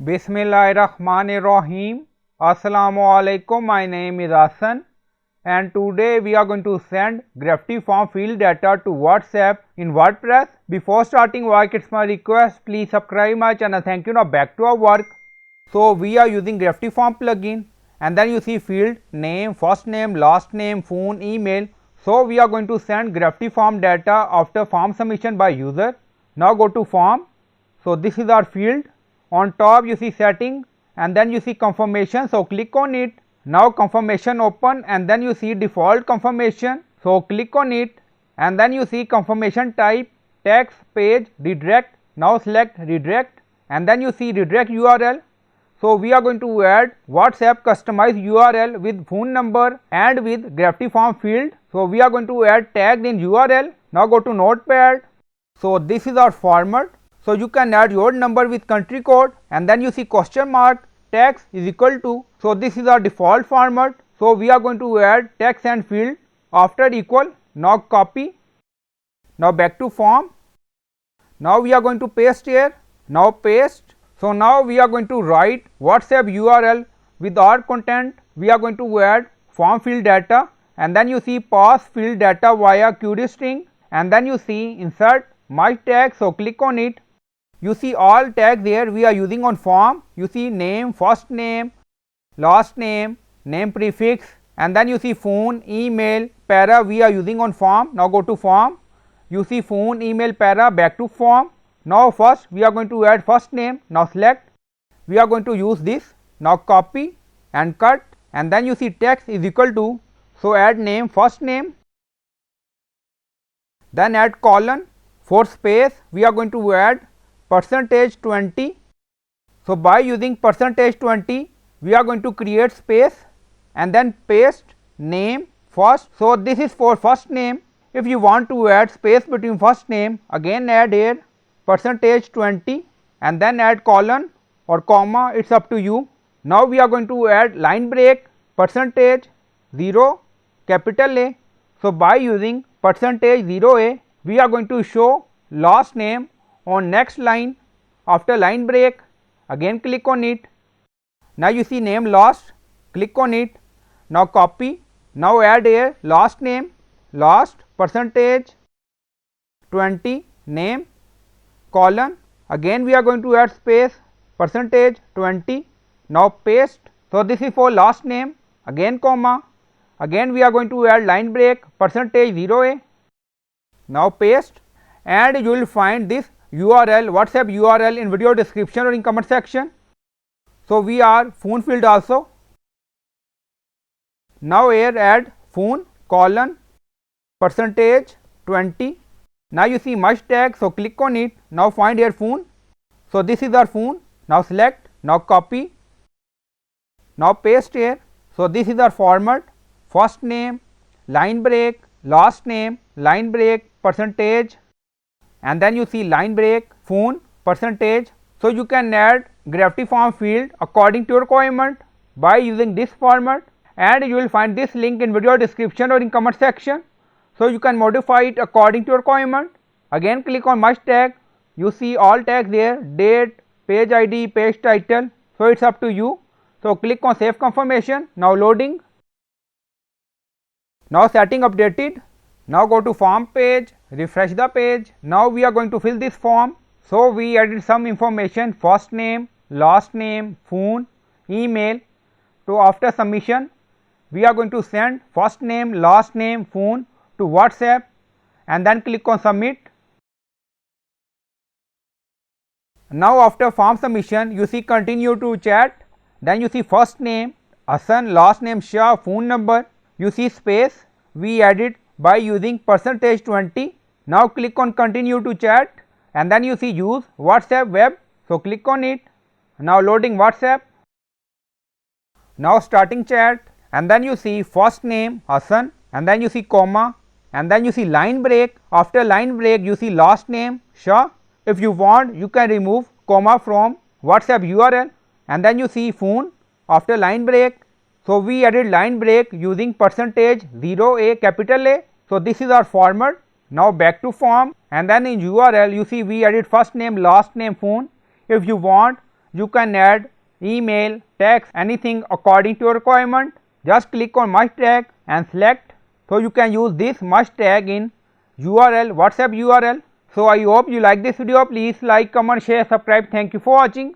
Bismillahirrahmanirrahim. Assalamu alaikum. My name is Hassan and today we are going to send gravityform field data to WhatsApp in WordPress. Before starting work, it's my request, please subscribe my channel. Thank you. Now back to our work. So we are using gravityform plugin and then you see field name, first name, last name, phone, email. So we are going to send gravityform data after form submission by user. Now go to form. So this is our field. On top you see setting and then you see confirmation, so click on it. Now confirmation open and then you see default confirmation, so click on it and then you see confirmation type, text, page, redirect. Now select redirect and then you see redirect URL. So we are going to add WhatsApp customized URL with phone number and with gravityform field. So we are going to add tagged in URL. Now go to notepad. So this is our format. So you can add your number with country code and then you see question mark, text is equal to. So this is our default format. So we are going to add text and field after equal. Now copy. Now back to form. Now we are going to paste here. Now paste. So now we are going to write WhatsApp URL with our content. We are going to add form field data and then you see pass field data via query string and then you see insert my tag. So click on it. You see all tags here we are using on form. You see name, first name, last name, name prefix and then you see phone, email, para we are using on form. Now go to form. You see phone, email, para, back to form. Now first we are going to add first name. Now select. We are going to use this. Now copy and cut and then you see text is equal to. So add name, first name. Then add colon. For space we are going to add %20. So by using %20 we are going to create space and then paste name first. So this is for first name. If you want to add space between first name, again add here %20 and then add colon or comma, it's up to you. Now we are going to add line break %0 capital A. So by using %0A we are going to show last name on next line after line break. Again click on it. Now you see name last, click on it. Now copy. Now add here last name, last %20 name colon. Again we are going to add space %20. Now paste. So this is for last name, again comma. Again we are going to add line break %0A. Now paste and you will find this URL, WhatsApp URL in video description or in comment section. So we are phone field also. Now here add phone colon %20. Now you see much tag, so click on it. Now find here phone. So this is our phone. Now select. Now copy. Now paste here. So this is our format. First name, line break, last name, line break, percentage and then you see line break, phone, percentage. So you can add gravityform field according to your requirement by using this format and you will find this link in video description or in comment section. So you can modify it according to your requirement. Again click on much tag. You see all tags there, date, page ID, page title. So it's up to you. So click on save confirmation. Now loading. Now setting updated. Now go to form page, refresh the page. Now we are going to fill this form. So we added some information, first name, last name, phone, email. So after submission we are going to send first name, last name, phone to WhatsApp and then click on submit. Now after form submission you see continue to chat. Then you see first name Hassan, last name Shah, phone number. You see space we added by using %20. Now click on continue to chat and then you see use WhatsApp web. So click on it. Now loading WhatsApp. Now starting chat and then you see first name Hassan and then you see comma and then you see line break. After line break you see last name Shah. If you want you can remove comma from WhatsApp URL and then you see phone after line break. So we added line break using %0A capital A. So this is our format. Now back to form and then in URL you see we added first name, last name, phone. If you want you can add email, text, anything according to your requirement. Just click on must tag and select. So you can use this must tag in URL, WhatsApp URL. So I hope you like this video. Please like, comment, share, subscribe. Thank you for watching.